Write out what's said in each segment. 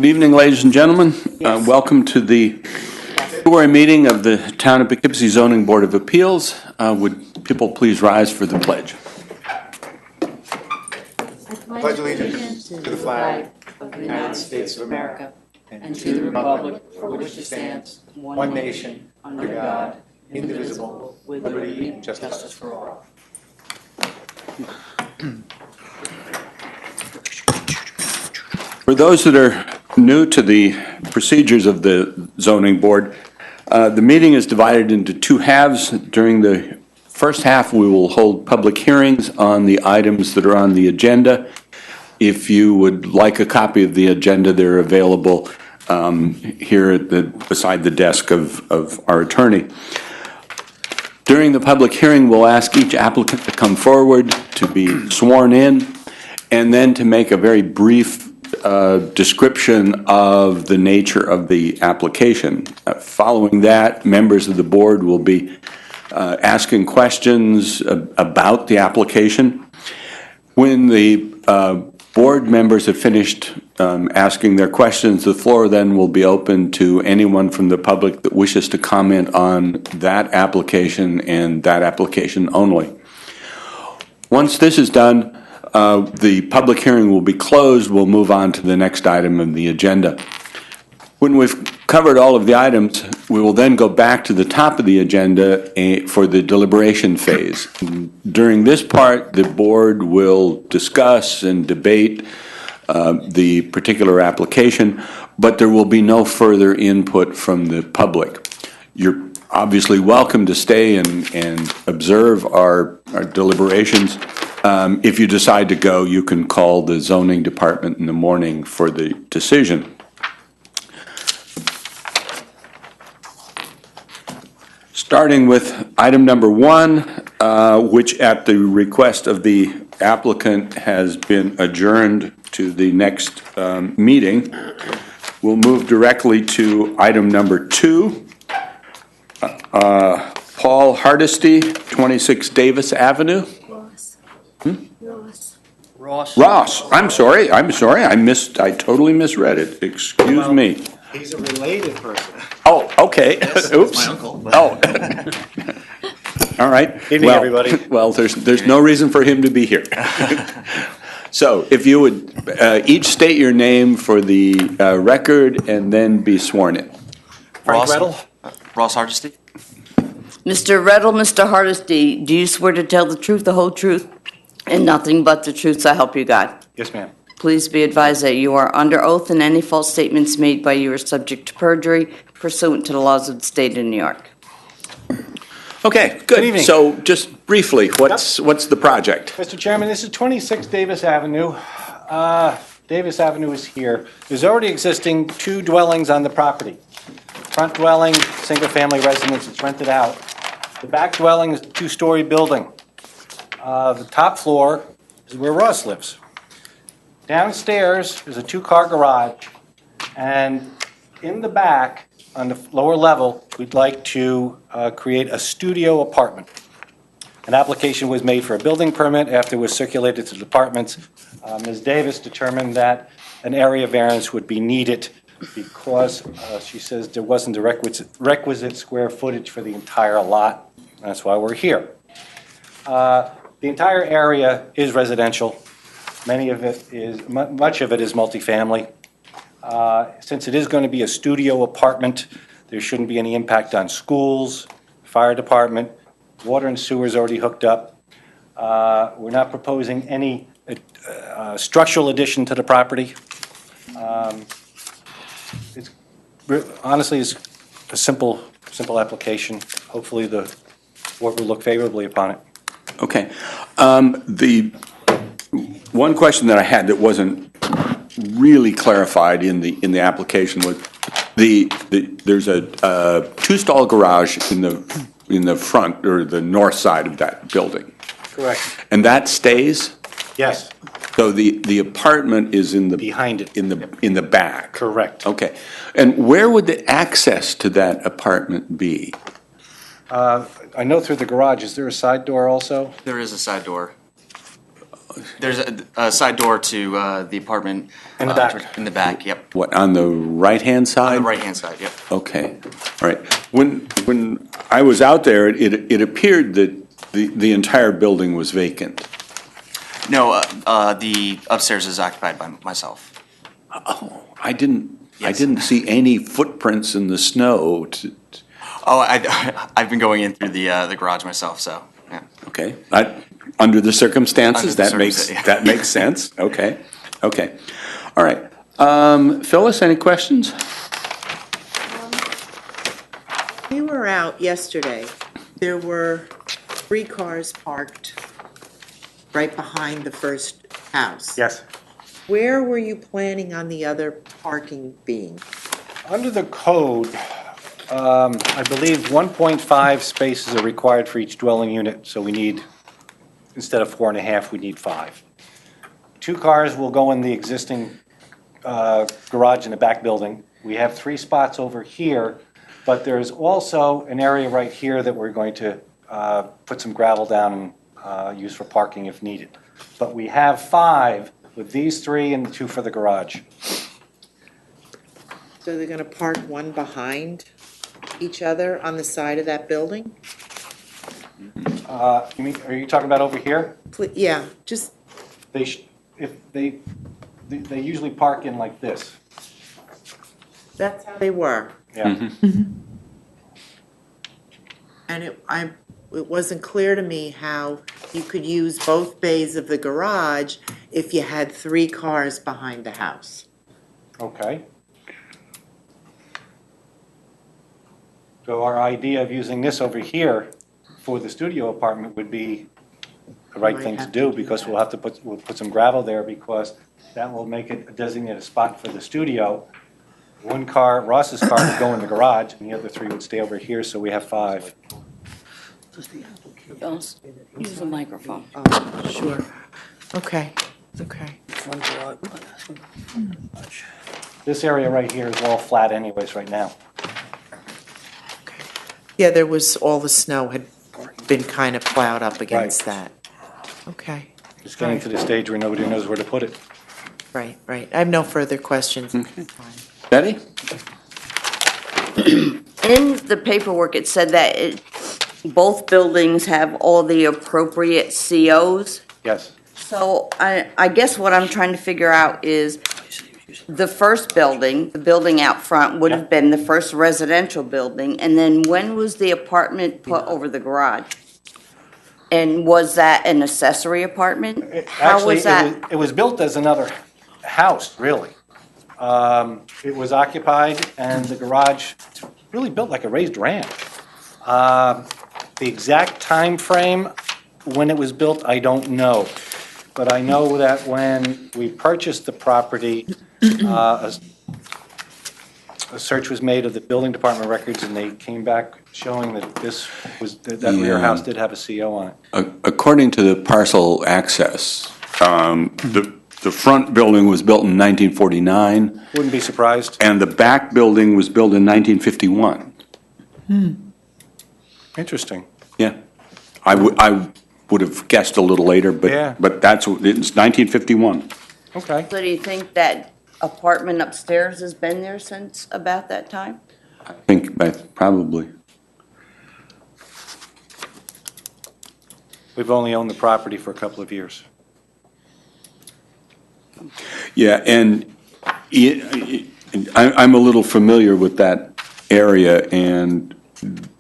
Good evening, ladies and gentlemen. Welcome to the February meeting of the Town of Poughkeepsie Zoning Board of Appeals. Would people please rise for the pledge? I pledge allegiance to the flag of the United States of America and to the republic for which it stands, one nation, under God, indivisible, with liberty and justice for all. For those that are new to the procedures of the zoning board, the meeting is divided into two halves. During the first half, we will hold public hearings on the items that are on the agenda. If you would like a copy of the agenda, they're available here at beside the desk of our attorney. During the public hearing, we'll ask each applicant to come forward to be sworn in and then to make a very brief description of the nature of the application. Following that, members of the board will be asking questions about the application. When the board members have finished asking their questions, the floor then will be open to anyone from the public that wishes to comment on that application and that application only. Once this is done, the public hearing will be closed. We'll move on to the next item on the agenda. When we've covered all of the items, we will then go back to the top of the agenda for the deliberation phase. During this part, the board will discuss and debate the particular application, but there will be no further input from the public. You're obviously welcome to stay and observe our deliberations. If you decide to go, you can call the zoning department in the morning for the decision. Starting with item number one, which at the request of the applicant has been adjourned to the next meeting, we'll move directly to item number two. Paul Hardesty, 26 Davis Avenue. Ross. I'm sorry. I totally misread it. Excuse me. He's a related person. Oh, okay. Yes, Oops. my uncle. Oh. All right. Evening, everybody. Well, there's no reason for him to be here. So, if you would each state your name for the record and then be sworn in. Frank Rettel. Ross Hardesty. Mr. Rettel, Mr. Hardesty, do you swear to tell the truth, the whole truth, and nothing but the truth, so help you God? Yes, ma'am. Please be advised that you are under oath and any false statements made by you are subject to perjury pursuant to the laws of the state of New York. Okay, good. Good evening. So, just briefly, what's the project? Mr. Chairman, this is 26 Davis Avenue. Davis Avenue is here. There's already existing two dwellings on the property. Front dwelling, single-family residence, it's rented out. The back dwelling is a two-story building. The top floor is where Ross lives. Downstairs is a two-car garage, and in the back, on the lower level, we'd like to create a studio apartment. An application was made for a building permit after it was circulated to the departments. Ms. Davis determined that an area variance would be needed because she says there wasn't the requisite square footage for the entire lot. That's why we're here. The entire area is residential. Much of it is multifamily. Since it is going to be a studio apartment, there shouldn't be any impact on schools, fire department, water and sewer is already hooked up. We're not proposing any structural addition to the property. Honestly, it's a simple application. Hopefully the board will look favorably upon it. Okay. The one question that I had that wasn't really clarified in the application was there's a two-stall garage in the front or the north side of that building. Correct. And that stays? Yes. So the apartment is in the Behind it. in the back. Correct. Okay. And where would the access to that apartment be? I know through the garage. Is there a side door also? There is a side door. There's a side door to the apartment. In the back. In the back, yep. What, on the right-hand side? On the right-hand side, yep. Okay, all right. When I was out there, it appeared that the entire building was vacant. No, the upstairs is occupied by myself. I didn't Yes. see any footprints in the snow. Oh, I've been going in through the garage myself, so, yeah. Okay, under the circumstances, Under the that makes sense. Okay, okay. All right. Phyllis, any questions? We were out yesterday. There were 3 cars parked right behind the first house. Yes. Where were you planning on the other parking being? Under the code, I believe 1.5 spaces are required for each dwelling unit, so we need, instead of 4.5, we need 5. 2 cars will go in the existing garage in the back building. We have 3 spots over here, but there's also an area right here that we're going to put some gravel down and use for parking if needed. But we have 5 with these 3 and the 2 for the garage. So they're gonna park one behind each other on the side of that building? You mean, are you talking about over here? Yeah, just, They usually park in like this. that's how they were. Yeah. And it wasn't clear to me how you could use both bays of the garage if you had 3 cars behind the house. Okay. So our idea of using this over here for the studio apartment would be the right Might thing to have to do, do because that. we'll put some gravel there, because that will make it a designated spot for the studio. 1 car, Ross's car would go in the garage, and the other 3 would stay over here, so we have 5. Use the microphone. Oh, sure. Okay, okay. This area right here is all flat anyways right now. Yeah, there was, all the snow had been kind of plowed up against that. Okay, It's getting to the stage where nobody knows where to put it. right, right. I have no further questions. Betty? In the paperwork, it said that both buildings have all the appropriate COs. Yes. So I guess what I'm trying to figure out is the first building, the building out front, would have been the first residential building. And then when was the apartment put over the garage? And was that an accessory apartment? How Actually, was that? it was built as another house, really. It was occupied, and the garage really built like a raised ramp. The exact time frame when it was built, I don't know. But I know that when we purchased the property, a search was made of the building department records, and they came back showing that that rear house did have a CO on it. According to the parcel access, the front building was built in 1949, Wouldn't be surprised. and the back building was built in 1951. Interesting. Yeah. I would have guessed a little later, Yeah. but it's 1951. Okay. So do you think that apartment upstairs has been there since about that time? I think, probably. We've only owned the property for a couple of years. Yeah, and I'm a little familiar with that area, and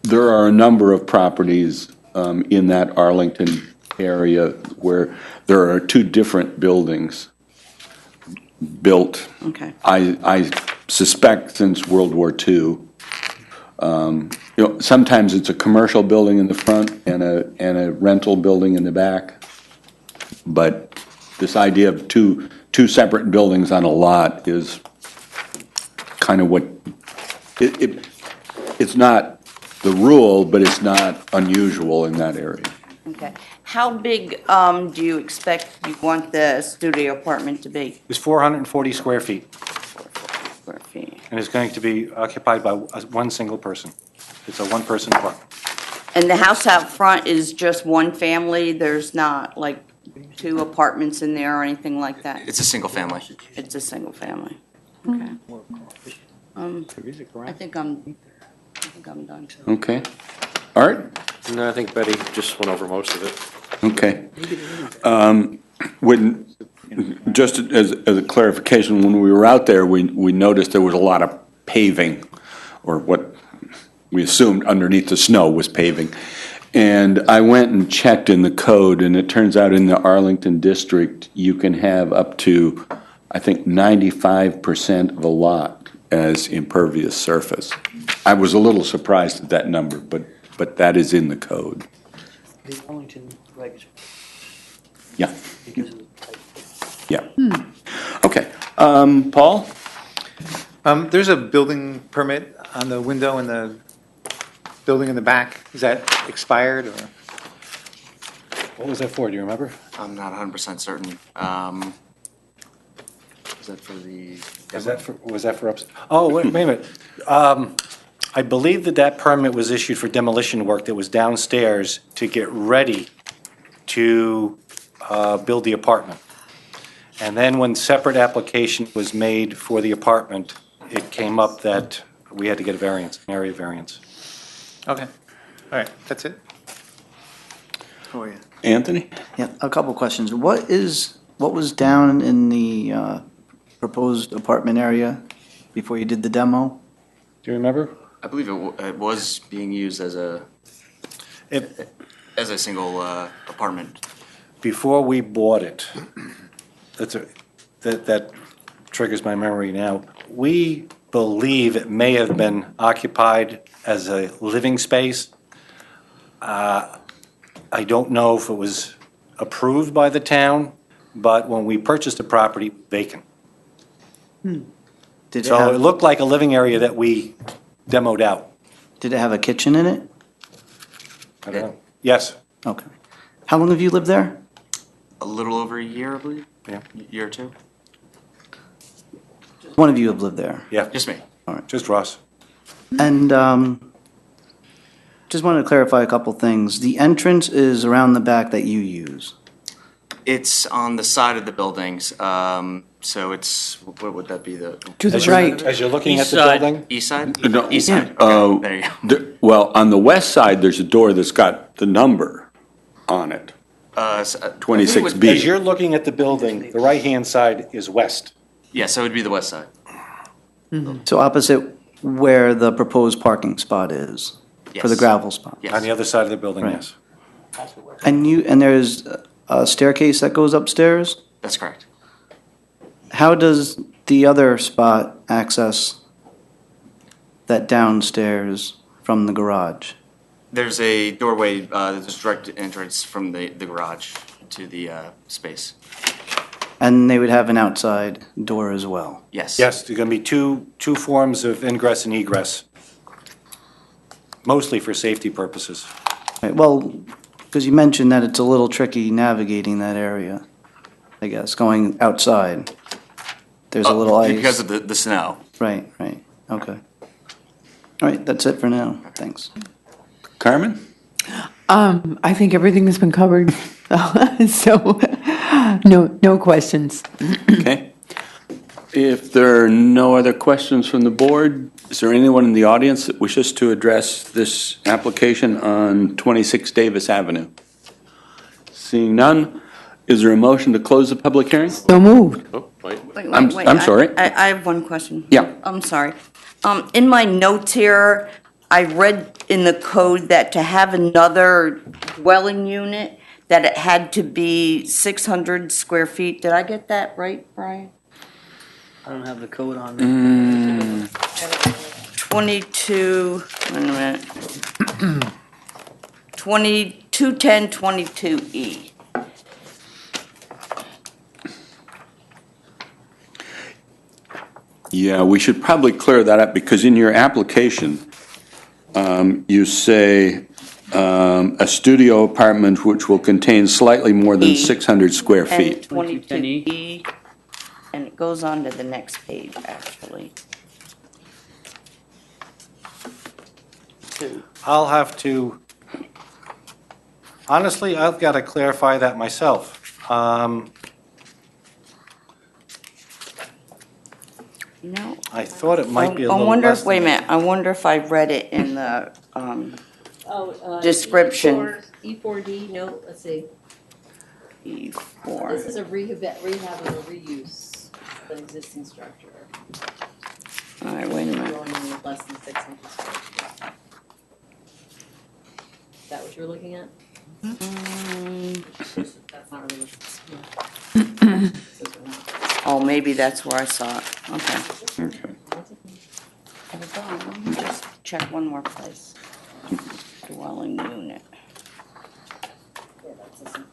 there are a number of properties in that Arlington area where there are 2 different buildings built. Okay. I suspect since World War II. Sometimes it's a commercial building in the front and a rental building in the back. But this idea of two separate buildings on a lot is kind of what, it's not the rule, but it's not unusual in that area. Okay. How big do you expect you want the studio apartment to be? It's 440 square feet, Square feet. and it's going to be occupied by 1 single person. It's a 1-person apartment. And the house out front is just one family? There's not like two apartments in there or anything like that? It's a single family. It's a single family. Okay. I think I'm done. Okay. Art? No, I think Betty just went over most of it. Okay. When, just as a clarification, when we were out there, we noticed there was a lot of paving, or what we assumed underneath the snow was paving. And I went and checked in the code, and it turns out in the Arlington district, you can have up to, I think, 95% of a lot as impervious surface. I was a little surprised at that number, but that is in the code. The Arlington regs. Yeah. Because of the type. Yeah. Okay. Paul? There's a building permit on the window in the building in the back. Is that expired or? What was that for, do you remember? I'm not 100% certain. Is that for the? Was that for ups? Oh, wait a minute. I believe that permit was issued for demolition work that was downstairs to get ready to build the apartment. And then when separate application was made for the apartment, it came up that we had to get a variance, an area variance. Okay, all right, that's it. Oh, yeah. Anthony? Yeah, a couple questions. What was down in the proposed apartment area before you did the demo? Do you remember? I believe it was being used as a single apartment. Before we bought it, that triggers my memory now. We believe it may have been occupied as a living space. I don't know if it was approved by the town, but when we purchased the property, vacant. Did it So it have, looked like a living area that we demoed out. did it have a kitchen in it? I don't know. Yes. Okay. How long have you lived there? A little over a year, I believe. Yeah. Year or two. One of you have lived there. Yeah. Just me. Just Ross. And just wanted to clarify a couple things. The entrance is around the back that you use. It's on the side of the buildings. So it's, what would that be? The To the As you're- right. As you're looking at the East side. building, east side? No. East side. Yeah. Okay, there you go. Well, on the west side, there's a door that's got the number on it, So, 26B. as you're looking at the building, the right-hand side is west. Yeah, so it would be the west side. So opposite where the proposed parking spot is for the Yes. gravel spot. Yes. On the other side of the building, Right. yes. And there's a staircase that goes upstairs? That's correct. How does the other spot access that downstairs from the garage? There's a doorway, there's direct entrance from the garage to the space. And they would have an outside door as well? Yes. Yes, there's going to be two forms of ingress and egress, mostly for safety purposes. Right, well, because you mentioned that it's a little tricky navigating that area, I guess, going outside. There's a little ice. Because of the snow. Right, okay. All right, that's it for now, thanks. Carmen? I think everything has been covered, so, no questions. Okay. If there are no other questions from the board, is there anyone in the audience that wishes to address this application on 26 Davis Avenue? Seeing none, is there a motion to close the public hearing? So moved. Oh, wait. I'm sorry. I have one question. Yeah. I'm sorry. In my notes here, I read in the code that to have another dwelling unit, that it had to be 600 square feet. Did I get that right, Brian? I don't have the code on there. 22, wait a minute. 221022E. Yeah, we should probably clear that up, because in your application, you say a studio apartment which will contain slightly more than E. 600 square And feet. 22E, and it goes on to the next page, actually. I'll have to, honestly, I've got to clarify that myself. You know, I thought it might be a I little wonder less if, wait a than minute, I wonder if I read it in the, Oh, Description. E4D, no, let's see. E4. This is a rehab or reuse of an existing structure. All right, wait a minute. Dwelling unit less than 600 square feet. Is that what you're looking at? That's not really what this is not. Oh, maybe that's where I saw it. Okay. Okay. Hold on, let me just check one more place. Dwelling unit. Yeah, that's this one.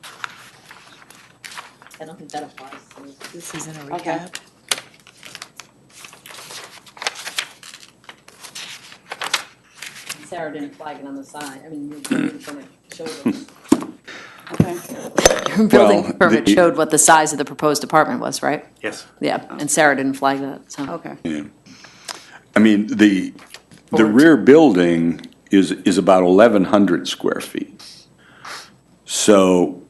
I don't think that applies. So This isn't a Okay. rehab? Sarah didn't flag it on the side. I mean, your building permit showed it. Okay. Your building Well, permit the- showed what the size of the proposed apartment was, right? Yes. Yeah, and Sarah didn't flag that, so. Okay. Yeah. I mean, the rear building is about 1,100 square feet. So,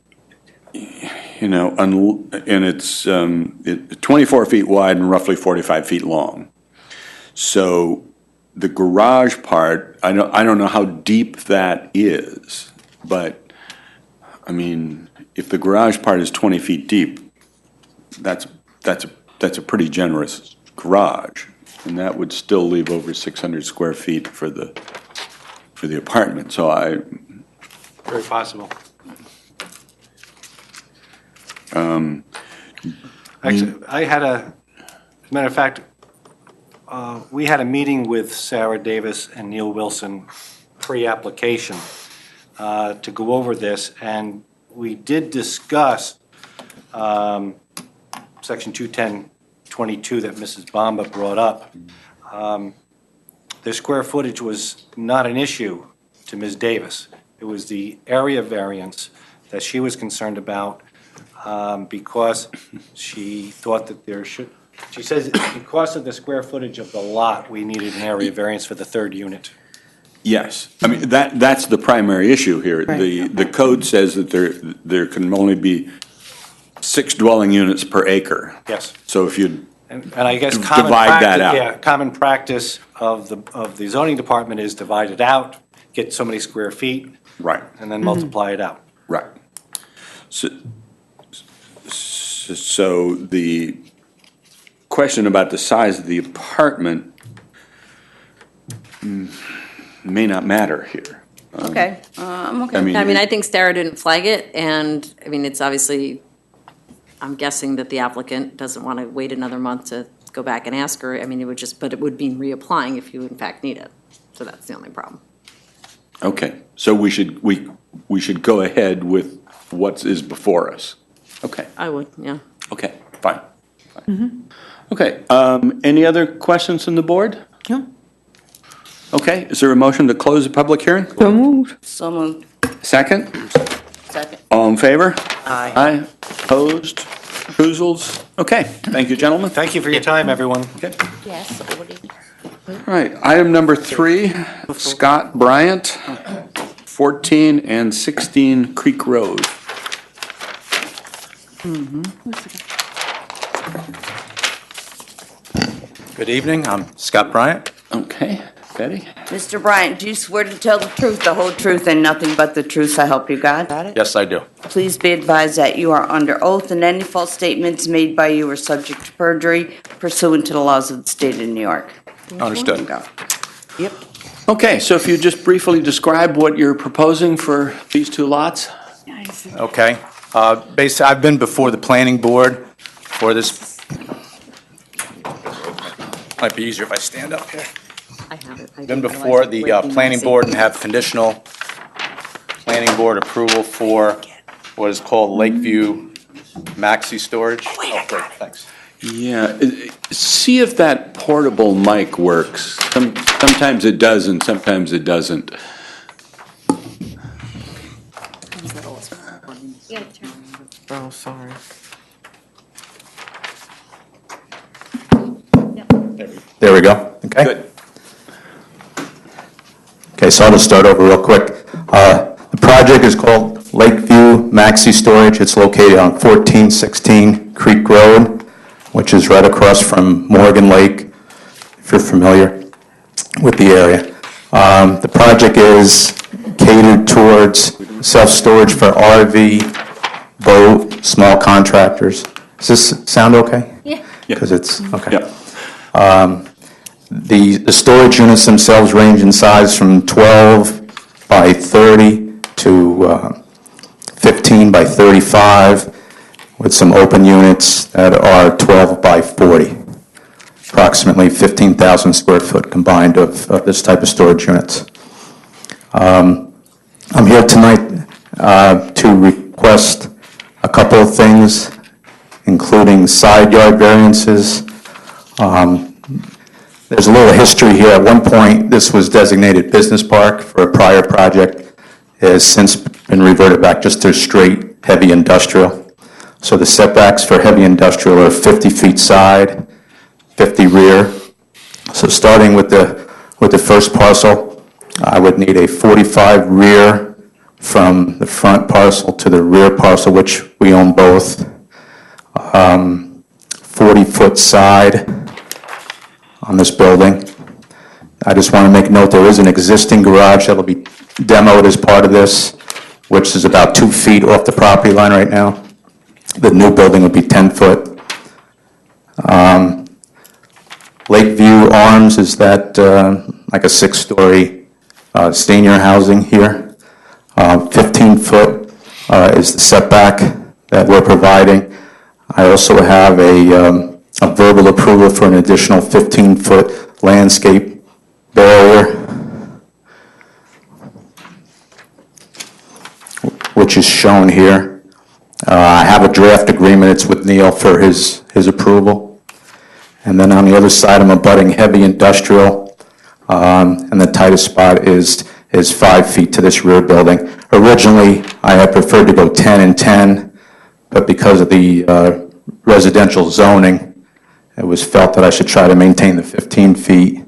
you know, and it's 24 feet wide and roughly 45 feet long. So the garage part, I don't know how deep that is, but, I mean, if the garage part is 20 feet deep, that's a pretty generous garage. And that would still leave over 600 square feet for the apartment. So Very possible. Actually, I had as a matter of fact, we had a meeting with Sarah Davis and Neil Wilson pre-application to go over this, and we did discuss Section 210.22 that Mrs. Bamba brought up. The square footage was not an issue to Ms. Davis. It was the area variance that she was concerned about because she thought that she says because of the square footage of the lot, we needed an area variance for the third unit. Yes, I mean, that's the primary issue here. The code says that there can only be 6 dwelling units per acre. Yes. So if you And I guess divide that out. Yeah, common practice of the zoning department is divide it out, get so many square feet, Right, and then multiply it out. right. So the question about the size of the apartment may not matter here. Okay, I'm okay. I mean, I mean, I think Sarah didn't flag it, and, I mean, it's obviously, I'm guessing that the applicant doesn't want to wait another month to go back and ask her. I mean, but it would mean reapplying if you in fact need it. So that's the only problem. Okay, so we should go ahead with what is before us. Okay, I would, yeah. okay, fine. Okay, any other questions from the board? No. Okay, is there a motion to close the public hearing? So moved. So moved. Second? Second. All in favor? Aye. Aye, opposed, recusals? Okay, thank you, gentlemen. Thank you for your time, everyone. Okay. Yes, what do you? All right, item number 3, Scott Bryant, 14 and 16 Creek Road. Good evening, I'm Scott Bryant. Okay, Betty? Mr. Bryant, do you swear to tell the truth, the whole truth, and nothing but the truth, so help you God? Yes, I do. Please be advised that you are under oath, and any false statements made by you are subject to perjury pursuant to the laws of the state of New York. Understood. Go. Yep. Okay, so if you just briefly describe what you're proposing for these 2 lots? Okay. Basically, I've been before the planning board for this. Might be easier if I stand up here. I have it. I Been didn't before realize it the would be planning messy. board and have conditional planning board approval for what is called Lakeview Maxi Storage. Oh, great, thanks. Yeah, see if that portable mic works. Sometimes it does and sometimes it doesn't. Oh, sorry. There we go. Okay. Good. Okay, so I'll just start over real quick. The project is called Lakeview Maxi Storage. It's located on 1416 Creek Road, which is right across from Morgan Lake, if you're familiar with the area. The project is catered towards self-storage for RV, boat, small contractors. Does this sound okay? Yeah. Because it's, okay. Yeah. The storage units themselves range in size from 12 by 30 to 15 by 35, with some open units that are 12 by 40. Approximately 15,000 square foot combined of this type of storage units. I'm here tonight to request a couple of things, including side yard variances. There's a little history here. At one point, this was designated business park for a prior project. It has since been reverted back just to straight heavy industrial. So the setbacks for heavy industrial are 50 feet side, 50 rear. So starting with the first parcel, I would need a 45 rear from the front parcel to the rear parcel, which we own both. 40-foot side on this building. I just want to make note there is an existing garage that will be demoed as part of this, which is about 2 feet off the property line right now. The new building would be 10 foot. Lakeview Arms is that like a 6-story senior housing here. 15 foot is the setback that we're providing. I also have a verbal approval for an additional 15-foot landscape barrier, which is shown here. I have a draft agreement. It's with Neil for his approval. And then on the other side, I'm abutting heavy industrial, and the tightest spot is 5 feet to this rear building. Originally, I had preferred to go 10 and 10, but because of the residential zoning, it was felt that I should try to maintain the 15 feet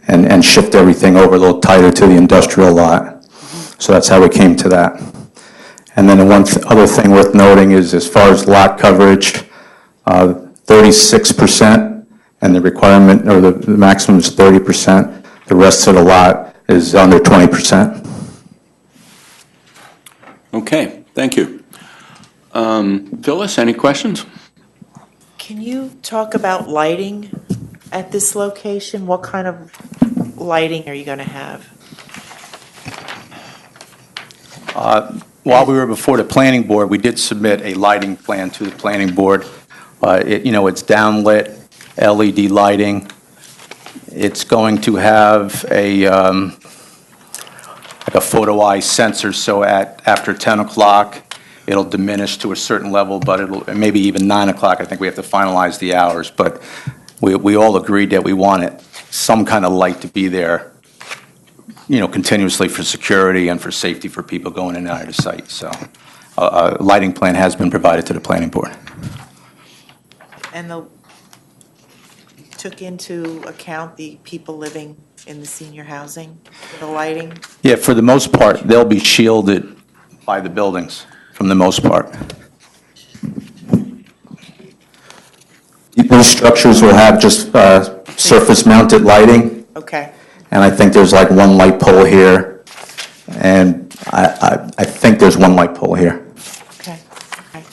and shift everything over a little tighter to the industrial lot. So that's how we came to that. And then other thing worth noting is as far as lot coverage, 36%, and the requirement, or the maximum is 30%. The rest of the lot is under 20%. Okay, thank you. Phyllis, any questions? Can you talk about lighting at this location? What kind of lighting are you going to have? While we were before the planning board, we did submit a lighting plan to the planning board. It's downlit LED lighting. It's going to have like a photo eye sensor, so after 10 o'clock, it'll diminish to a certain level, but it'll maybe even 9 o'clock. I think we have to finalize the hours, but we all agreed that we wanted some kind of light to be there, continuously for security and for safety for people going in and out of the site. So a lighting plan has been provided to the planning board. And took into account the people living in the senior housing for the lighting? Yeah, for the most part, they'll be shielded by the buildings, for the most part. These structures will have just surface-mounted lighting. Okay. And I think there's like one light pole here, and I think there's one light pole here. Okay. Okay.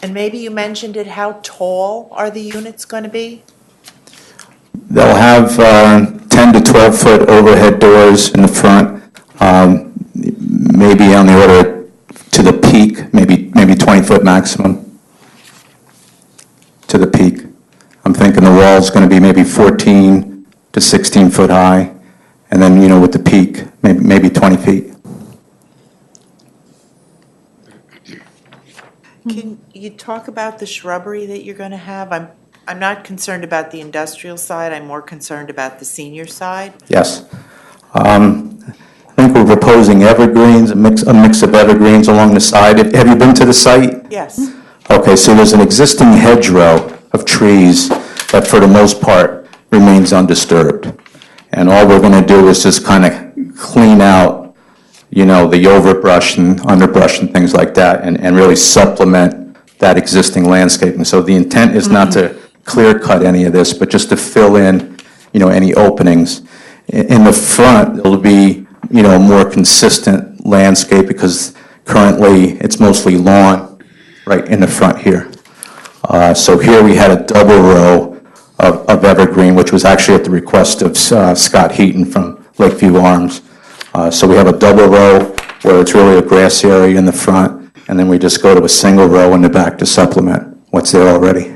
And maybe you mentioned it, how tall are the units going to be? They'll have 10 to 12 foot overhead doors in the front, maybe on the order to the peak, maybe 20 foot maximum to the peak. I'm thinking the wall's going to be maybe 14 to 16 foot high, and then, with the peak, maybe 20 feet. Can you talk about the shrubbery that you're going to have? I'm not concerned about the industrial side, I'm more concerned about the senior side. Yes. I think we're proposing evergreens, a mix of evergreens along the side. Have you been to the site? Yes. Okay, so there's an existing hedgerow of trees that for the most part remains undisturbed. And all we're going to do is just kind of clean out the overbrush and underbrush and things like that, and really supplement that existing landscaping. So the intent is not to clear cut any of this, but just to fill in, any openings. In the front, it'll be, a more consistent landscape because currently it's mostly lawn right in the front here. So here we had a double row of evergreen, which was actually at the request of Scott Heaton from Lakeview Arms. So we have a double row where it's really a grass area in the front, and then we just go to a single row in the back to supplement what's there already.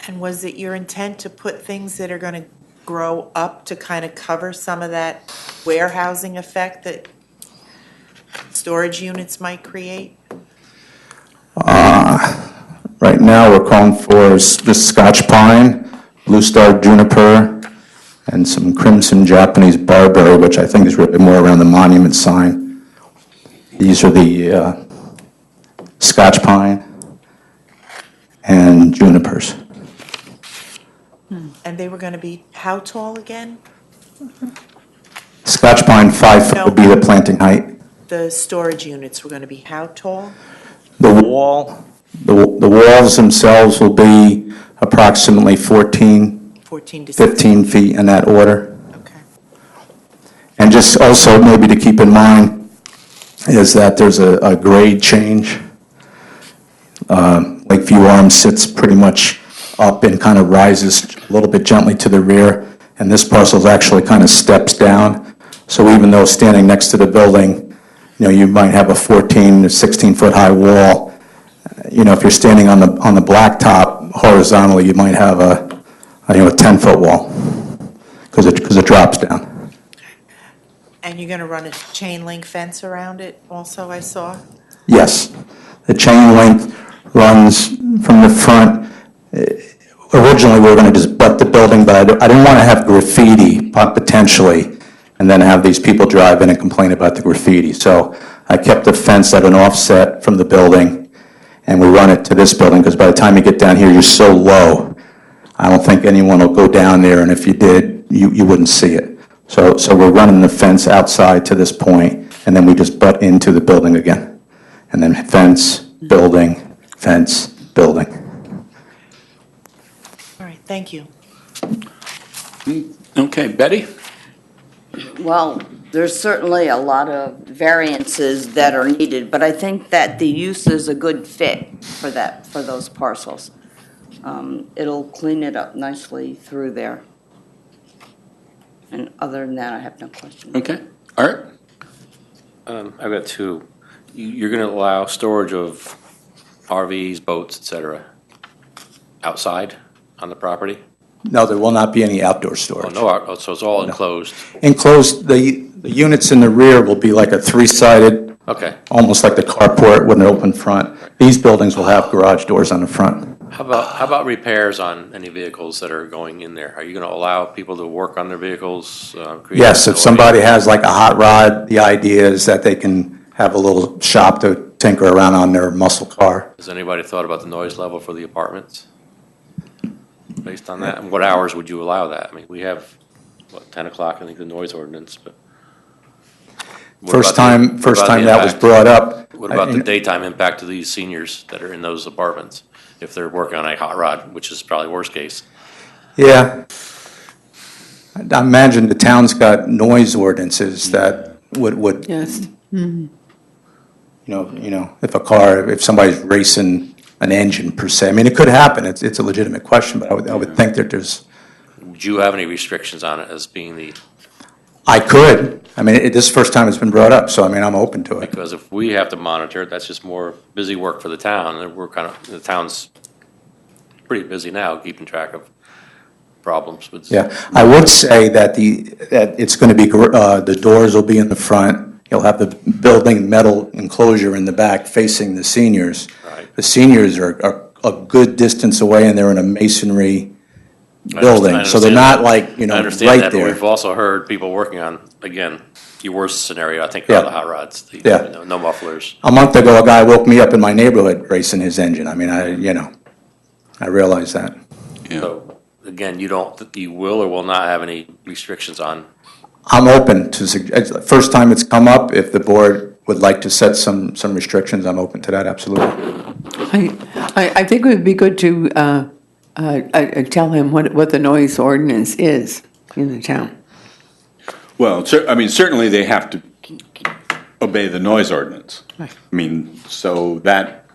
And was it your intent to put things that are going to grow up to kind of cover some of that warehousing effect that storage units might create? Right now, we're calling for this Scotch pine, blue star juniper, and some crimson Japanese barberry, which I think is really more around the monument sign. These are the Scotch pine and junipers. And they were going to be how tall again? Scotch pine, 5 foot would be the planting height. The storage units were going to be how tall? The walls themselves will be approximately 14, 14 to 15 feet in that order. Okay. And just also maybe to keep in mind is that there's a grade change. Lakeview Arms sits pretty much up and kind of rises a little bit gently to the rear, and this parcel actually kind of steps down. So even though standing next to the building, you might have a 14 to 16 foot high wall. If you're standing on the blacktop horizontally, you might have a 10 foot wall because it drops down. And you're going to run a chain link fence around it also, I saw? Yes, the chain link runs from the front. Originally, we were going to just butt the building, but I didn't want to have graffiti potentially, and then have these people drive in and complain about the graffiti. So I kept the fence at an offset from the building, and we run it to this building, because by the time you get down here, you're so low, I don't think anyone will go down there, and if you did, you wouldn't see it. So we're running the fence outside to this point, and then we just butt into the building again. And then fence, building, fence, building. All right, thank you. Okay, Betty? Well, there's certainly a lot of variances that are needed, but I think that the use is a good fit for those parcels. It'll clean it up nicely through there. And other than that, I have no questions. Okay. Art? I've got two. You're going to allow storage of RVs, boats, et cetera, outside on the property? No, there will not be any outdoor Oh, storage. no, so it's all enclosed? Enclosed, the units in the rear will be like a three-sided, Okay. almost like the carport with an open front. These buildings will have garage doors on the front. How about repairs on any vehicles that are going in there? Are you going to allow people to work on their vehicles? Yes, if somebody has like a hot rod, the idea is that they can have a little shop to tinker around on their muscle car. Has anybody thought about the noise level for the apartments? Based on that, and what hours would you allow that? I mean, we have, 10 o'clock, I think, the noise ordinance, but. First time that was brought up. What about the daytime impact to these seniors that are in those apartments? If they're working on a hot rod, which is probably worst case. Yeah. I imagine the town's got noise ordinances that would. Yes. If somebody's racing an engine per se, I mean, it could happen. It's a legitimate question, but I would think that there's. Would you have any restrictions on it as being the? I could. I mean, this is the first time it's been brought up, so I mean, I'm open to it. Because if we have to monitor it, that's just more busy work for the town, and the town's pretty busy now, keeping track of problems with. Yeah, I would say that it's going to be, the doors will be in the front. You'll have the building metal enclosure in the back facing the seniors. Right. The seniors are a good distance away, and they're in a masonry building, so they're not like, I understand right that, but there. we've also heard people working on, again, your worst scenario, I think, Yeah. are the hot rods. Yeah. No mufflers. A month ago, a guy woke me up in my neighborhood racing his engine. I mean, I realize that. Yeah. So, again, you will or will not have any restrictions on I'm open to, first time it's come up, if the board would like to set some restrictions, I'm open to that, absolutely. I think it would be good to tell him what the noise ordinance is in the town. Well, I mean, certainly they have to obey the noise ordinance. I mean, so that,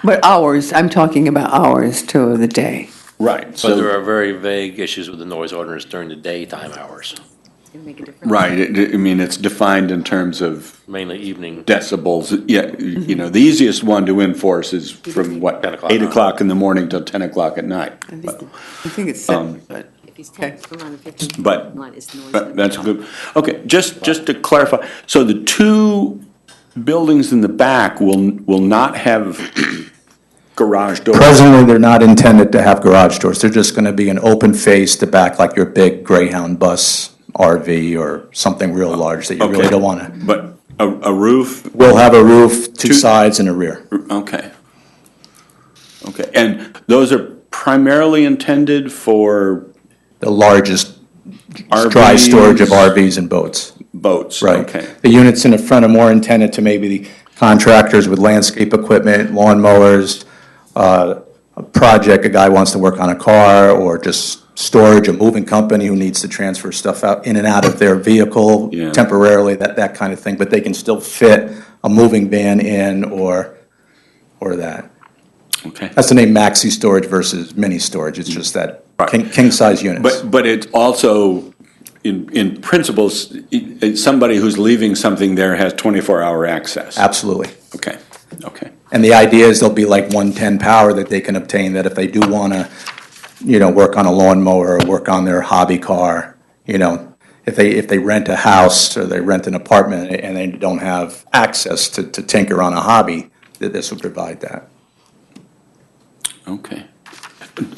But hours, I'm talking about hours too of the day. right, But so, there are very vague issues with the noise ordinance during the daytime hours, right, I mean, it's defined in terms of mainly evening. decibels. Yeah, you know, the easiest one to enforce is from, what, 10 o'clock. 8 o'clock in the morning till 10 o'clock at night. I think it's seven, but. If he's Okay. around the 15 But- line, it's noise. But that's good. Okay, just to clarify, so the two buildings in the back will not have garage doors? Presently, they're not intended to have garage doors. They're just going to be an open face to back, like your big Greyhound bus, RV, or something real large that you really Okay. don't want to. But a roof? We'll have a roof, two Two- sides and a rear. Okay. Okay, and those are primarily intended for The largest dry storage of RVs and boats. boats? Right. Okay. The units in the front are more intended to maybe the contractors with landscape equipment, lawn mowers, a project, a guy wants to work on a car, or just storage, a moving company who needs to transfer stuff out, in and out of their vehicle Yeah. temporarily, that kind of thing. But they can still fit a moving van in or that. Okay. That's the name maxi storage versus mini storage. It's just that Right. king-size units. But it's also, in principles, somebody who's leaving something there has 24-hour access? Absolutely. Okay, okay. And the idea is there'll be like 110 power that they can obtain, that if they do want to, work on a lawnmower or work on their hobby car, if they rent a house or they rent an apartment and they don't have access to tinker on a hobby, that this would provide that. Okay.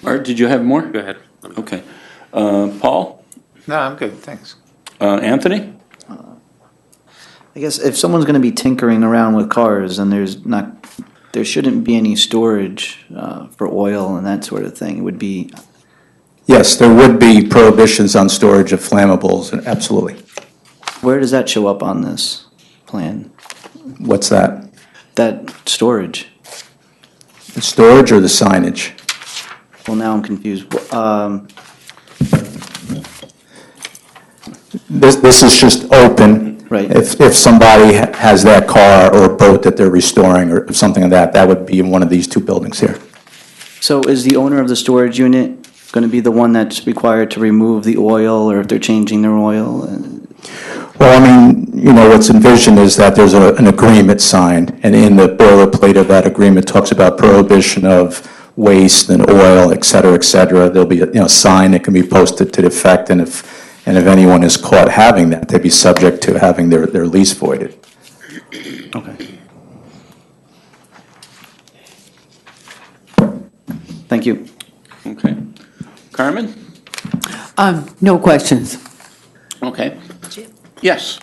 Art, did you have more? Go ahead. Okay. Paul? No, I'm good, thanks. Anthony? I guess if someone's going to be tinkering around with cars, then there shouldn't be any storage for oil and that sort of thing. It would be, Yes, there would be prohibitions on storage of flammables, absolutely. where does that show up on this plan? What's that? That storage? The storage or the signage? Well, now I'm confused. This is just open. Right. If somebody has that car or boat that they're restoring or something like that, that would be in one of these two buildings here. So is the owner of the storage unit going to be the one that's required to remove the oil, or if they're changing their oil? Well, I mean, what's envisioned is that there's an agreement signed, and in the boilerplate of that agreement talks about prohibition of waste and oil, et cetera, et cetera. There'll be a sign that can be posted to the effect, and if anyone is caught having that, they'd be subject to having their lease voided. Okay. Thank you. Okay. Carmen? No questions. Okay. Yes.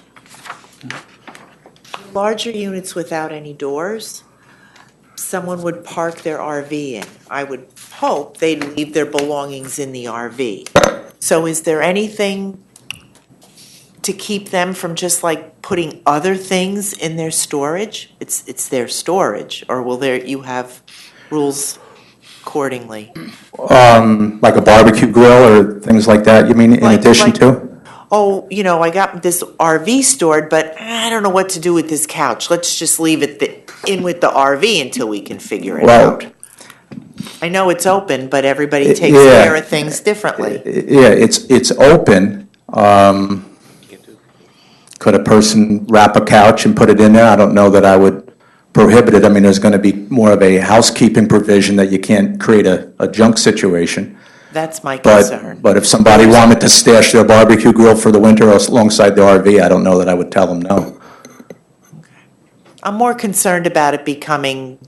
Larger units without any doors, someone would park their RV in. I would hope they'd leave their belongings in the RV. So is there anything to keep them from just like putting other things in their storage? It's their storage, or will you have rules accordingly? Like a barbecue grill or things like that, you mean, in addition to? Oh, I got this RV stored, but I don't know what to do with this couch. Let's just leave it in with the RV until we can figure it Well, out. I know it's open, but everybody takes yeah. care of things differently. Yeah, it's open. Could a person wrap a couch and put it in there? I don't know that I would prohibit it. I mean, there's going to be more of a housekeeping provision that you can't create a junk situation. That's my concern. But if somebody wanted to stash their barbecue grill for the winter alongside the RV, I don't know that I would tell them no. I'm more concerned about it becoming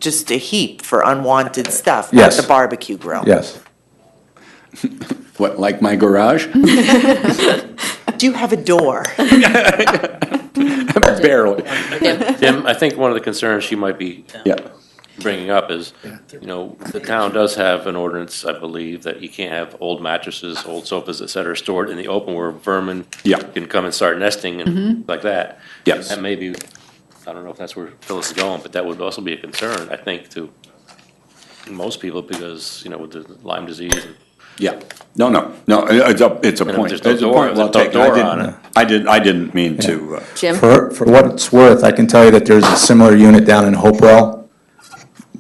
just a heap for unwanted stuff, Yes. not the barbecue grill. Yes. What, like my garage? Do you have a door? Barely. Tim, I think one of the concerns she might be Yeah. bringing up is, you know, the town does have an ordinance, I believe, that you can't have old mattresses, old sofas, et cetera, stored in the open where vermin Yeah. can come and start nesting and like that. Yes. That may be, I don't know if that's where Phyllis is going, but that would also be a concern, I think, to most people because, you know, with the Lyme disease and Yeah. No, it's a point. there's no It's a door- point well there's no taken. door on it. I didn't mean to, Jim? For what it's worth, I can tell you that there's a similar unit down in Hopewell,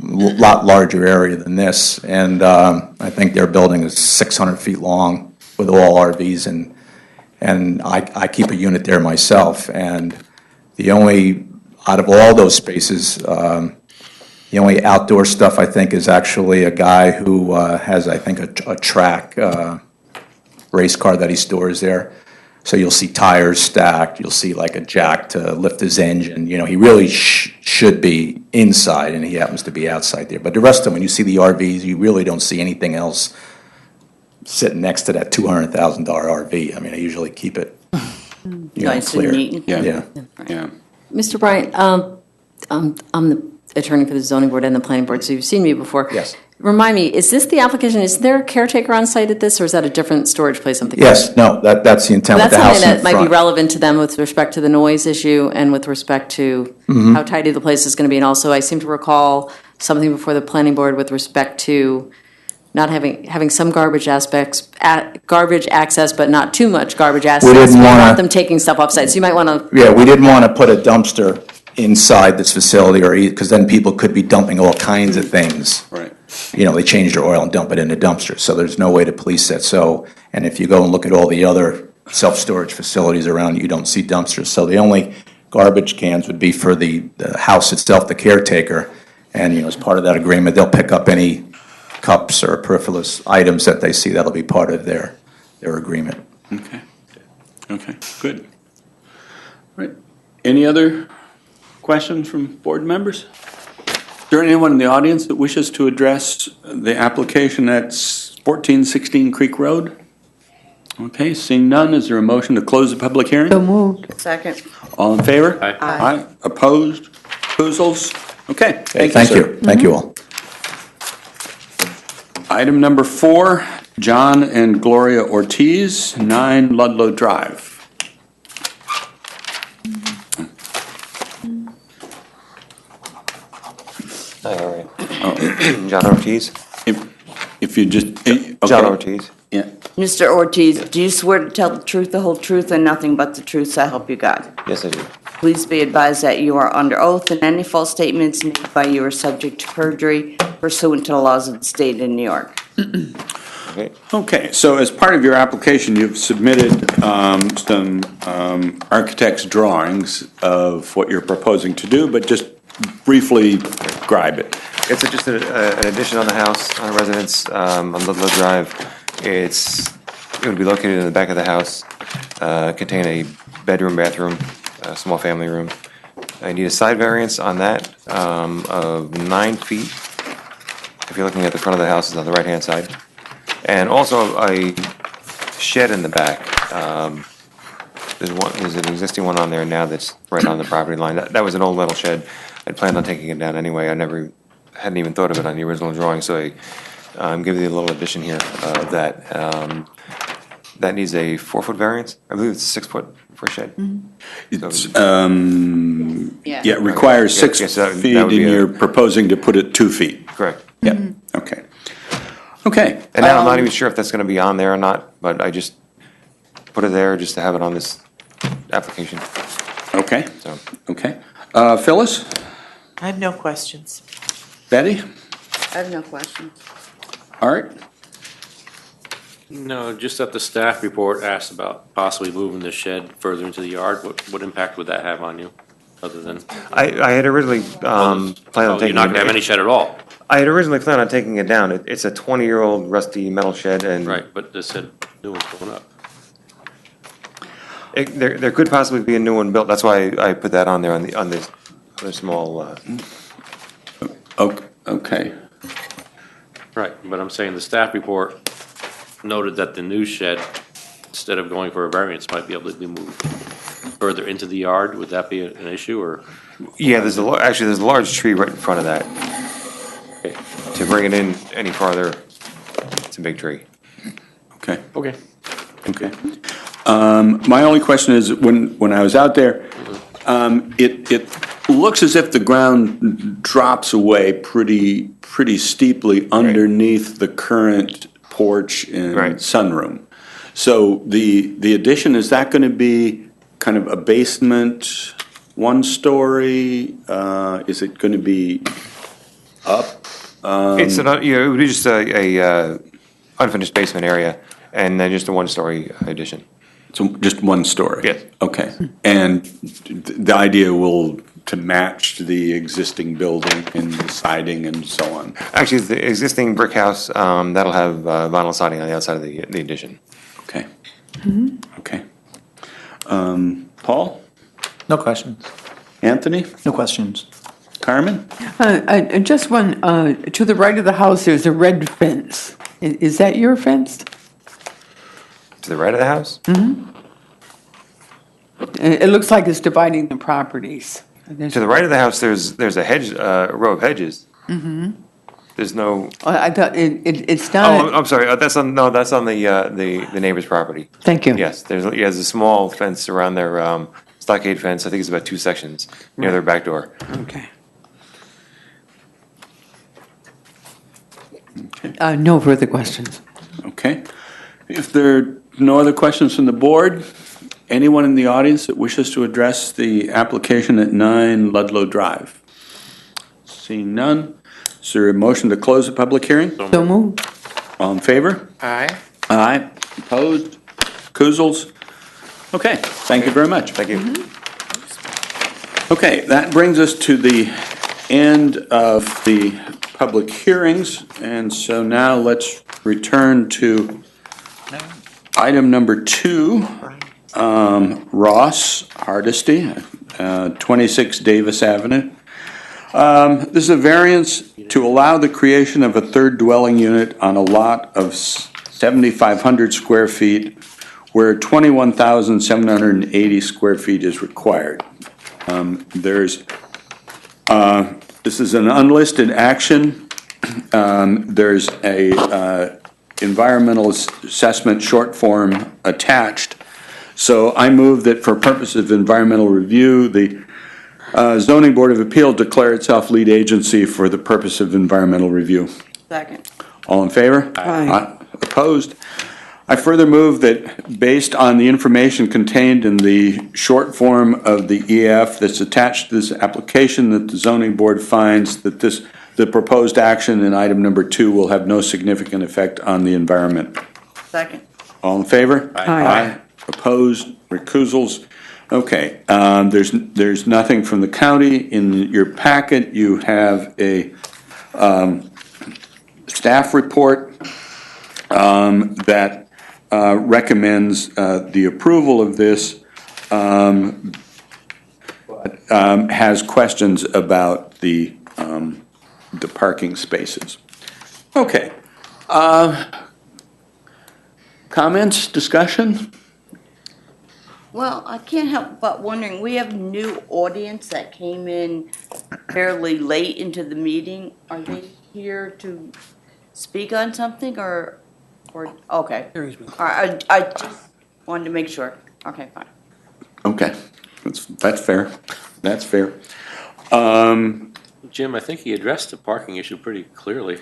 lot larger area than this, and I think their building is 600 feet long with all RVs, and I keep a unit there myself, and the only, out of all those spaces, the only outdoor stuff, I think, is actually a guy who has, I think, a track race car that he stores there. So you'll see tires stacked, you'll see like a jack to lift his engine. You know, he really should be inside, and he happens to be outside there. But the rest of them, when you see the RVs, you really don't see anything else sitting next to that $200,000 RV. I mean, I usually keep it, Nice and clear. neat. yeah. Yeah. Mr. Bryant, I'm the attorney for the zoning board and the planning board, so you've seen me before. Yes. Remind me, is this the application, is there a caretaker on site at this, or is that a different storage place I'm thinking of? Yes, no, that's the intent with That's the house something in that might be front. relevant to them with respect to the noise issue and with respect to Mm-hmm. how tidy the place is going to be. And also, I seem to recall something before the planning board with respect to not having some garbage aspects, garbage access, but not too much garbage access. didn't Not wanna- them taking stuff offsite. So you might want to, Yeah, we didn't want to put a dumpster inside this facility, or, because then people could be dumping all kinds of things. Right. You know, they change their oil and dump it in a dumpster, so there's no way to police that. So, and if you go and look at all the other self-storage facilities around, you don't see dumpsters. So the only garbage cans would be for the house itself, the caretaker. And, you know, as part of that agreement, they'll pick up any cups or peripherous items that they see. That'll be part of their agreement. Okay, good. All right. Any other questions from board members? Is there anyone in the audience that wishes to address the application at 1416 Creek Road? Okay, seeing none, is there a motion to close the public hearing? So moved. Second. All in favor? Aye. Aye. Opposed? Recusals? Okay, Okay, thank you, sir. Thank you all. Item number 4, John and Gloria Ortiz, 9 Ludlow Drive. Hi, how are you? John Ortiz. If you just, okay. John Ortiz. Yeah. Mr. Ortiz, do you swear to tell the truth, the whole truth, and nothing but the truth, so help you God? Yes, I do. Please be advised that you are under oath, and any false statements made by you are subject to perjury pursuant to the laws of the state of New York. Okay. Okay, so as part of your application, you've submitted some architect's drawings of what you're proposing to do, but just briefly describe it. It's just an addition on the house, on a residence, on Ludlow Drive. It would be located in the back of the house, contain a bedroom, bathroom, a small family room. I need a side variance on that of 9 feet. If you're looking at the front of the house, it's on the right-hand side. And also a shed in the back. There's an existing one on there now that's right on the property line. That was an old metal shed. I'd planned on taking it down anyway. Hadn't even thought of it on the original drawing, so I'm giving you a little addition here of that. That needs a 4-foot variance. I believe it's a 6-foot for a shed. It's, Yeah. yeah, it requires 6 Yes, that feet, would and be a- you're proposing to put it 2 feet. Correct. Yep, okay. Okay. And now I'm not even sure if that's gonna be on there or not, but I just put it there just to have it on this application, Okay, so. okay. Phyllis? I have no questions. Betty? I have no questions. Art? No, just that the staff report asked about possibly moving the shed further into the yard. What impact would that have on you, other than? I had originally, planned on You're taking. not gonna have any shed at all? I had originally planned on taking it down. It's a 20-year-old rusty metal shed and. Right, but they said new one's going up. There could possibly be a new one built. That's why I put that on there on this small, Okay. Right, but I'm saying the staff report noted that the new shed, instead of going for a variance, might be able to be moved further into the yard. Would that be an issue, or? yeah, there's a large tree right in front of that. To bring it in any farther, it's a big tree. Okay. Okay. Okay. My only question is, when I was out there, it looks as if the ground drops away pretty steeply underneath the current porch and Right. sunroom. So the addition, is that going to be kind of a basement, one story? Is it going to be up? It's an, it would be just a unfinished basement area, and then just a one-story addition. So just one story? Yes. Okay. And the idea will to match the existing building and the siding and so on? Actually, the existing brick house, that'll have vinyl siding on the outside of the addition. Okay. Okay. Paul? No questions. Anthony? No questions. Carmen? Just one, to the right of the house, there's a red fence. Is that your fence? To the right of the house? It looks like it's dividing the properties. To the right of the house, there's a hedge, a row of hedges. There's no, I thought it's oh, not, I'm sorry, that's on the neighbor's property. thank you. Yes, there's a small fence around their stockade fence. I think it's about 2 sections near their back door. Okay. No further questions. Okay. If there are no other questions from the board, anyone in the audience that wishes to address the application at 9 Ludlow Drive? Seeing none, is there a motion to close the public hearing? So moved. All in favor? Aye. Aye. Opposed? Recusals? Okay, thank you very much. Thank you. Okay, that brings us to the end of the public hearings, and so now let's return to item number 2, Ross Hardesty, 26 Davis Avenue. This is a variance to allow the creation of a third dwelling unit on a lot of 7,500 square feet where 21,780 square feet is required. This is an unlisted action. There's a environmental assessment short form attached. So I move that for purposes of environmental review, the Zoning Board of Appeal declare itself lead agency for the purpose of environmental review. Second. All in favor? Aye. Opposed? I further move that based on the information contained in the short form of the EF that's attached to this application, that the zoning board finds that the proposed action in item number 2 will have no significant effect on the environment. Second. All in favor? Aye. Opposed? Recusals? Okay, there's nothing from the county. In your packet, you have a staff report that recommends the approval of this, but has questions about the parking spaces. Okay. Comments, discussion? Well, I can't help but wondering, we have new audience that came in fairly late into the meeting. Are they here to speak on something or, okay. All right, I just wanted to make sure. Okay, fine. Okay, that's fair. That's fair. Jim, I think he addressed the parking issue pretty clearly.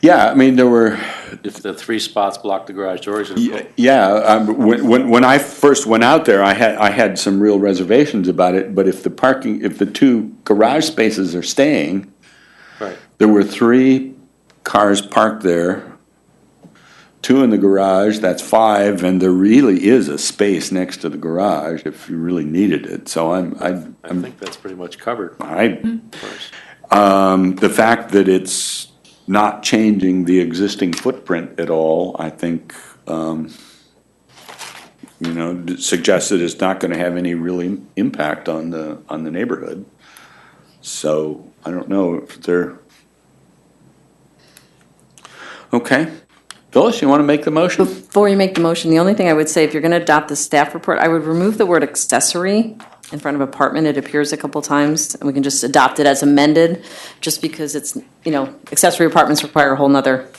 Yeah, I mean, there were, If the 3 spots block the garage doors. yeah, when I first went out there, I had some real reservations about it, but if the 2 garage spaces are staying, Right. there were 3 cars parked there, 2 in the garage, that's 5, and there really is a space next to the garage if you really needed it, so I think that's pretty much covered. The fact that it's not changing the existing footprint at all, I think, suggests that it's not going to have any real impact on the neighborhood. So I don't know if they're okay. Phyllis, you want to make the motion? Before you make the motion, the only thing I would say, if you're going to adopt the staff report, I would remove the word accessory in front of apartment, it appears a couple times, and we can just adopt it as amended, just because it's, accessory apartments require a whole nother.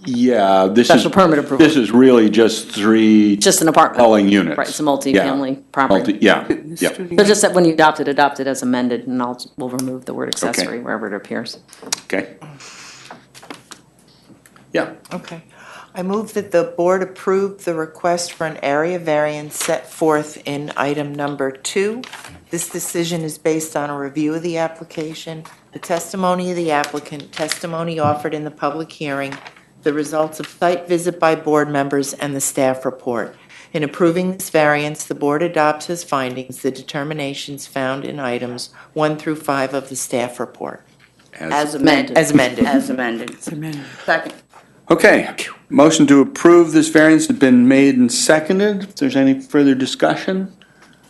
Yeah, this is. Special permit approval. This is really just three. Just an apartment. Dwelling units. Right, it's a multifamily property. Yeah, yeah. So just that when you adopt it as amended, and we'll remove the word accessory wherever it appears. Okay. Yeah. Okay. I move that the board approve the request for an area variance set forth in item number 2. This decision is based on a review of the application, the testimony of the applicant, testimony offered in the public hearing, the results of site visit by board members, and the staff report. In approving this variance, the board adopts as findings the determinations found in items 1 through 5 of the staff report. As amended. As amended. As amended. Second. Okay, motion to approve this variance has been made and seconded. If there's any further discussion,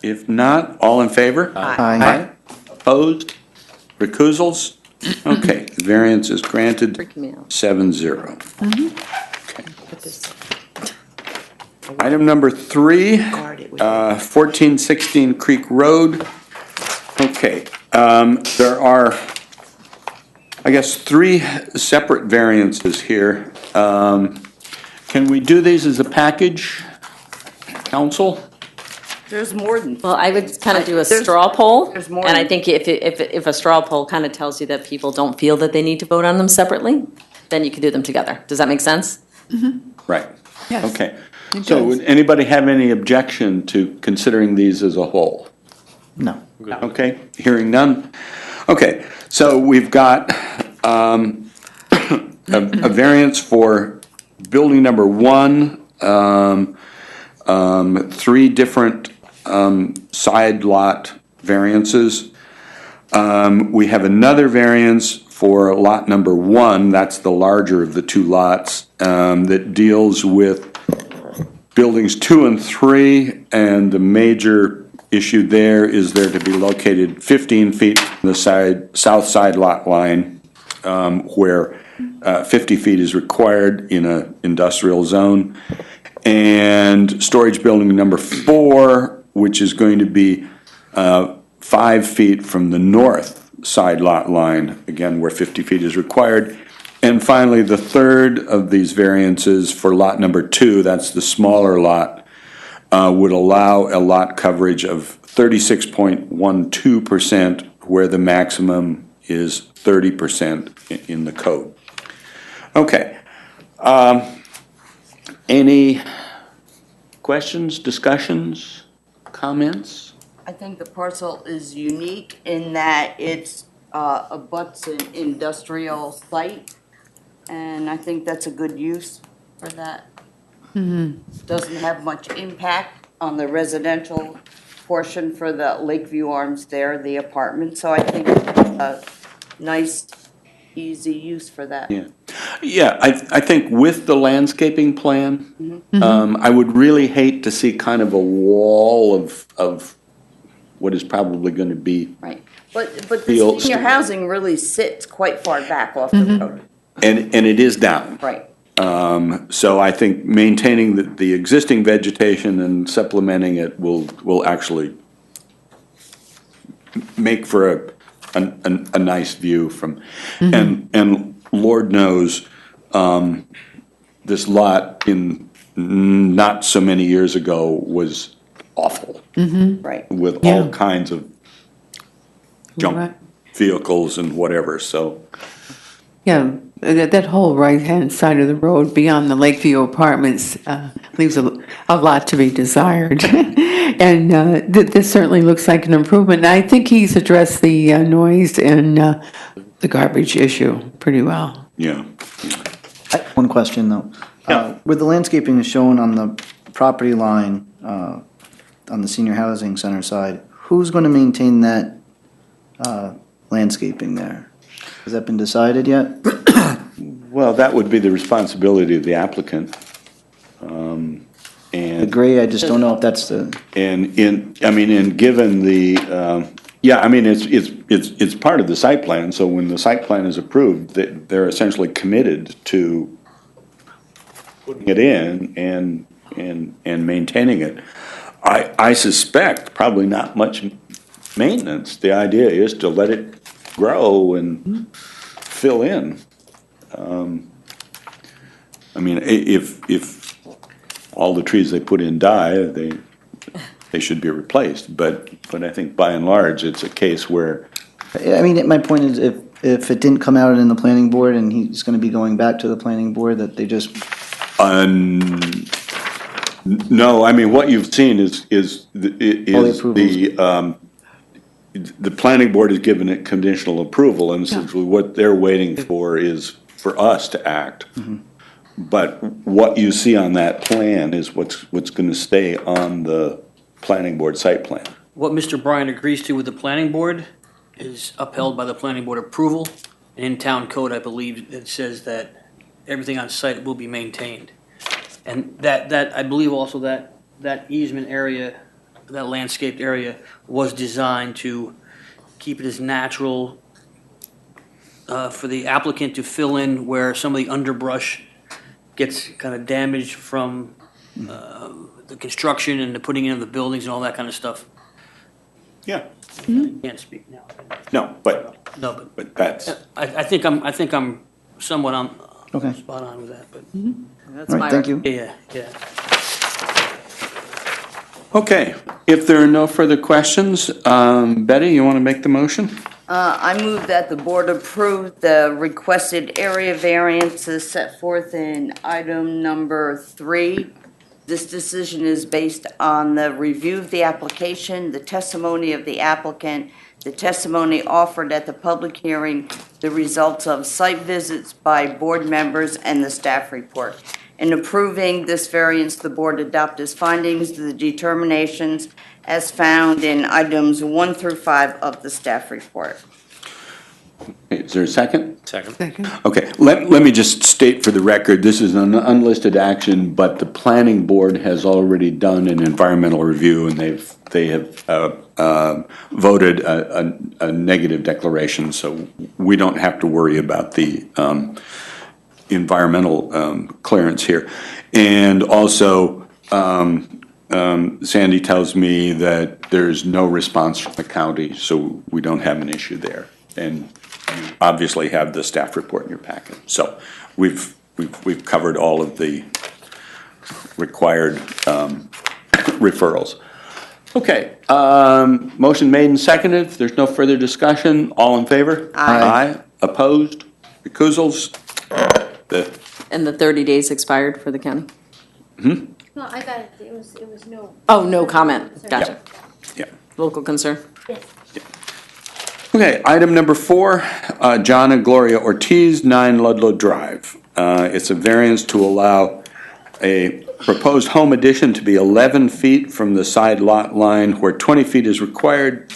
if not, all in favor? Aye. Opposed? Recusals? Okay, the variance is granted Freaking me out. 7-0. Put this- Item number 3, Guard it with- 1416 Creek Road. Okay, there are, I guess, 3 separate variances here. Can we do these as a package, council? There's more than. Well, I would kind of do a There's- straw poll. there's more And I than- think if a straw poll kind of tells you that people don't feel that they need to vote on them separately, then you could do them together. Does that make sense? Right. Yes. Okay. It So does. would anybody have any objection to considering these as a whole? No. Okay, hearing none. Okay, so we've got a variance for building number 1, 3 different side lot variances. We have another variance for lot number 1, that's the larger of the 2 lots, that deals with buildings 2 and 3, and the major issue there is they're to be located 15 feet from the south side lot line, where 50 feet is required in an industrial zone. And storage building number 4, which is going to be 5 feet from the north side lot line, again, where 50 feet is required. And finally, the third of these variances for lot number 2, that's the smaller lot, would allow a lot coverage of 36.12%, where the maximum is 30% in the code. Okay. Any questions, discussions, comments? I think the parcel is unique in that it's abuts an industrial site, and I think that's a good use for that. Doesn't have much impact on the residential portion for the Lakeview Arms there, the apartment, so I think it's a nice, easy use for that. Yeah, yeah. I think with the landscaping plan, I would really hate to see kind of a wall of what is probably going to be. Right, but the Fields. senior housing really sits quite far back off the road. And it is down. Right. So I think maintaining the existing vegetation and supplementing it will actually make for a nice view from, and Lord knows, this lot in not so many years ago was awful. Right. With Yeah. all kinds of junk Right. vehicles and whatever, so. Yeah, that whole right-hand side of the road beyond the Lakeview Apartments leaves a lot to be desired. And this certainly looks like an improvement. And I think he's addressed the noise and the garbage issue pretty well. Yeah. One question, though. Where the landscaping is shown on the property line, on the senior housing center side, who's going to maintain that landscaping there? Has that been decided yet? Well, that would be the responsibility of the applicant. Agree, I just don't know if that's the, And given the, it's part of the site plan, so when the site plan is approved, they're essentially committed to putting it in and maintaining it. I suspect probably not much maintenance. The idea is to let it grow and fill in. I mean, if all the trees they put in die, they should be replaced. But I think by and large, it's a case where, I mean, my point is if it didn't come out in the planning board and he's going to be going back to the planning board, that they just, no, I mean, what you've seen is approvals. the planning board has given it conditional approval, and essentially what they're waiting for is for us to act. But what you see on that plan is what's going to stay on the planning board site plan. What Mr. Bryan agrees to with the planning board is upheld by the planning board approval. And in town code, I believe, it says that everything on site will be maintained. And that I believe also that easement area, that landscaped area, was designed to keep it as natural for the applicant to fill in where some of the underbrush gets kind of damaged from the construction and the putting in of the buildings and all that kind of stuff. Yeah. Can't speak now. No, but that's. I think I'm somewhat on Okay. spot on with that, but That's all my right, thank you. yeah. Okay, if there are no further questions, Betty, you want to make the motion? I move that the board approve the requested area variances set forth in item number 3. This decision is based on the review of the application, the testimony of the applicant, the testimony offered at the public hearing, the results of site visits by board members, and the staff report. In approving this variance, the board adopt as findings the determinations as found in items 1 through 5 of the staff report. Is there a second? Second. Okay, let me just state for the record, this is an unlisted action, but the planning board has already done an environmental review, and they have voted a negative declaration, so we don't have to worry about the environmental clearance here. And also, Sandy tells me that there's no response from the county, so we don't have an issue there. And you obviously have the staff report in your packet. So we've covered all of the required referrals. Okay, motion made and seconded. If there's no further discussion, all in favor? Aye. Opposed? Recusals? And the 30 days expired for the county? No, I got it. It was no. Oh, no comment. Gotcha. Yeah. Local concern? Yes. Okay, item number 4, John and Gloria Ortiz, 9 Ludlow Drive. It's a variance to allow a proposed home addition to be 11 feet from the side lot line where 20 feet is required,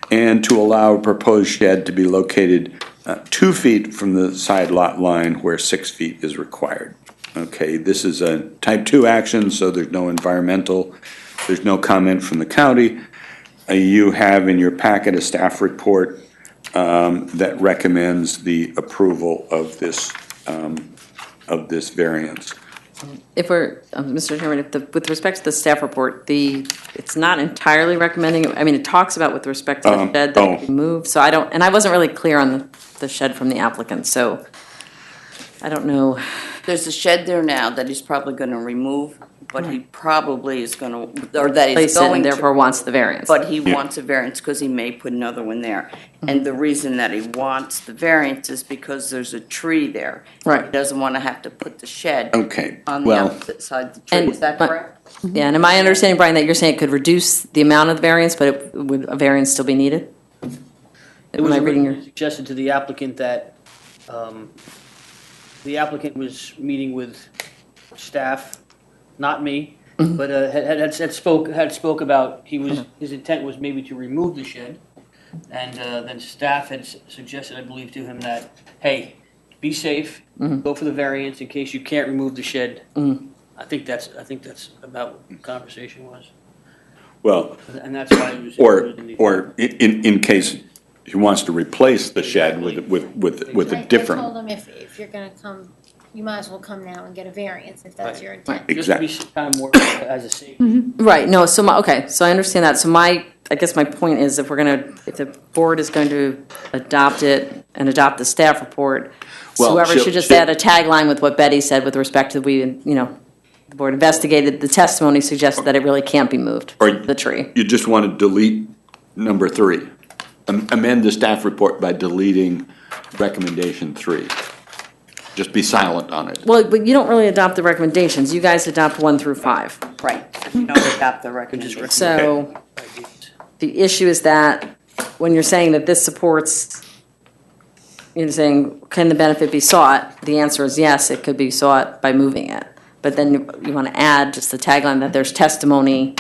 and to allow a proposed shed to be located 2 feet from the side lot line where 6 feet is required. Okay, this is a type 2 action, so there's no environmental, there's no comment from the county. You have in your packet a staff report that recommends the approval of this variance. If we're, Mr. Chairman, with respect to the staff report, it's not entirely recommending, I mean, it talks about with respect to the shed that can be moved, so and I wasn't really clear on the shed from the applicant, so I don't know. There's a shed there now that he's probably going to remove, but he probably is going to, or that he's Place it going and to. therefore wants the variance. But he wants a variance because he may put another one there. And the reason that he wants the variance is because there's a tree there. Right. He doesn't want to have to put the shed Okay, on the well, opposite side of the tree. And- Is that but- correct? Yeah, and am I understanding, Brian, that you're saying it could reduce the amount of the variance, but would a variance still be needed? It was Am I reading your? suggested to the applicant that the applicant was meeting with staff, not me, but had spoke about his intent was maybe to remove the shed, and then staff had suggested, I believe, to him that, hey, be safe, go for the variance in case you can't remove the shed. I think that's about what the conversation was, well, and that's why it was or included in the. in case he wants to replace the shed with a I told different. him if you're gonna come you might as well come now and get a variance if that's your intent. Just to be kind of more as a safety. Right, no, so okay, so I understand that. So I guess my point is if the board is going to adopt it and adopt the staff report, Well, whoever should just add a tagline with what Betty said with respect to the board investigated, the testimony suggests that it really can't be moved, Or the tree. you just want to delete number 3. Amend the staff report by deleting recommendation 3. Just be silent on it. Well, but you don't really adopt the recommendations. You guys adopt 1 through 5. Right, you don't adopt the recommendation. So the issue is that when you're saying that this supports, you're saying, can the benefit be sought? The answer is yes, it could be sought by moving it. But then you want to add just the tagline that there's testimony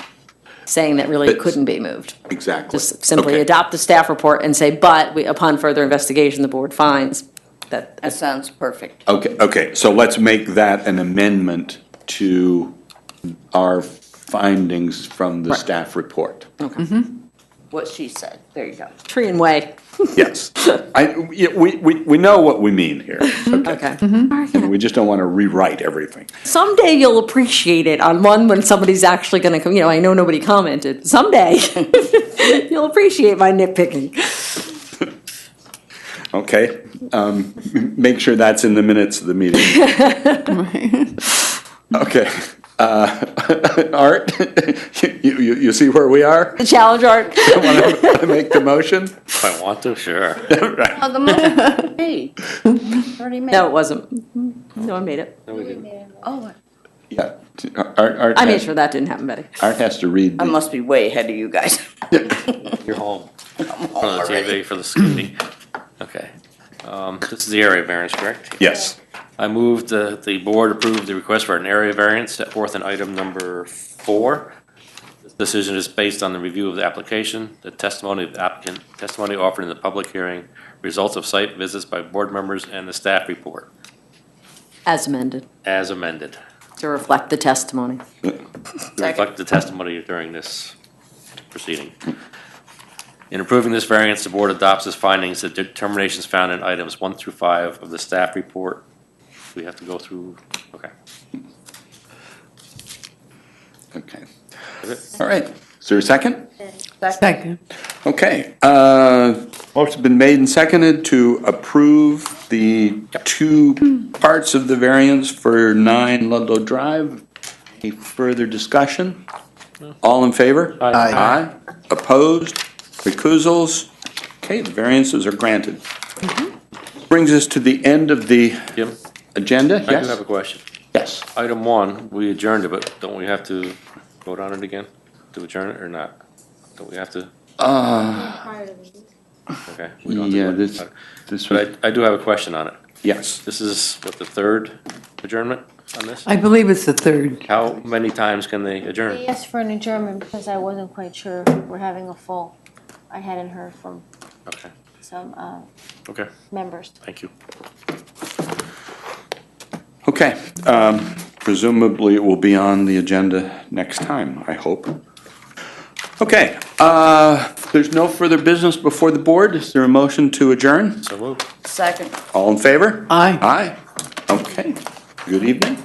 saying that really it couldn't be moved. Exactly. Just simply Okay. adopt the staff report and say, but upon further investigation, the board finds that. That sounds perfect. Okay, so let's make that an amendment to our findings from the staff report. What she said, there you go. Tree and way. Yes. We know what we mean here. Okay. And we just don't want to rewrite everything. Someday you'll appreciate it on one when somebody's actually going to come. I know nobody commented. Someday you'll appreciate my nitpicking. Okay? Make sure that's in the minutes of the meeting. Okay. Art, you see where we are? The challenge, Art. Want to make the motion? If I want to, sure. Oh, the motion made. Already made. No, it wasn't. No one made it. No, we didn't. Oh, Yeah. Art I made has- sure that didn't happen, Betty. Art has to read I the, must be way ahead of you guys. You're home. I'm home On the already. TV for the screening. Okay. This is the area variance, correct? yes. I moved the board approved the request for an area variance set forth in item number 4. This decision is based on the review of the application, the testimony of the applicant, testimony offered in the public hearing, results of site visits by board members, and the staff report, As amended, as amended. to reflect the testimony. To reflect the testimony during this proceeding. In approving this variance, the board adopts its findings, the determinations found in items 1 through 5 of the staff report. We have to go through, okay. Okay. All right. Is there a second? Second. Okay. Motion's been made and seconded to approve the 2 parts of the variance for 9 Ludlow Drive. Any further discussion? All in favor? Aye. Aye. Opposed? Recusals? Okay, the variances are granted. Brings us to the end of the Jim, agenda. I do have a question. Yes. Item 1, we adjourned it, but don't we have to vote on it again to adjourn it or not? Don't we have to? Prior to the meeting. Okay. we don't have to Yeah, vote this on it. was, But I do have a question on it. yes. This is, what, the 3rd adjournment on this? I believe it's the 3rd. How many times can they adjourn? They asked for an adjournment because I wasn't quite sure if we're having a full. I hadn't heard from Okay, some okay, members. thank you. Okay. Presumably it will be on the agenda next time, I hope. Okay. There's no further business before the board. Is there a motion to adjourn? So moved. Second. All in favor? Aye. Aye. Okay. Good evening.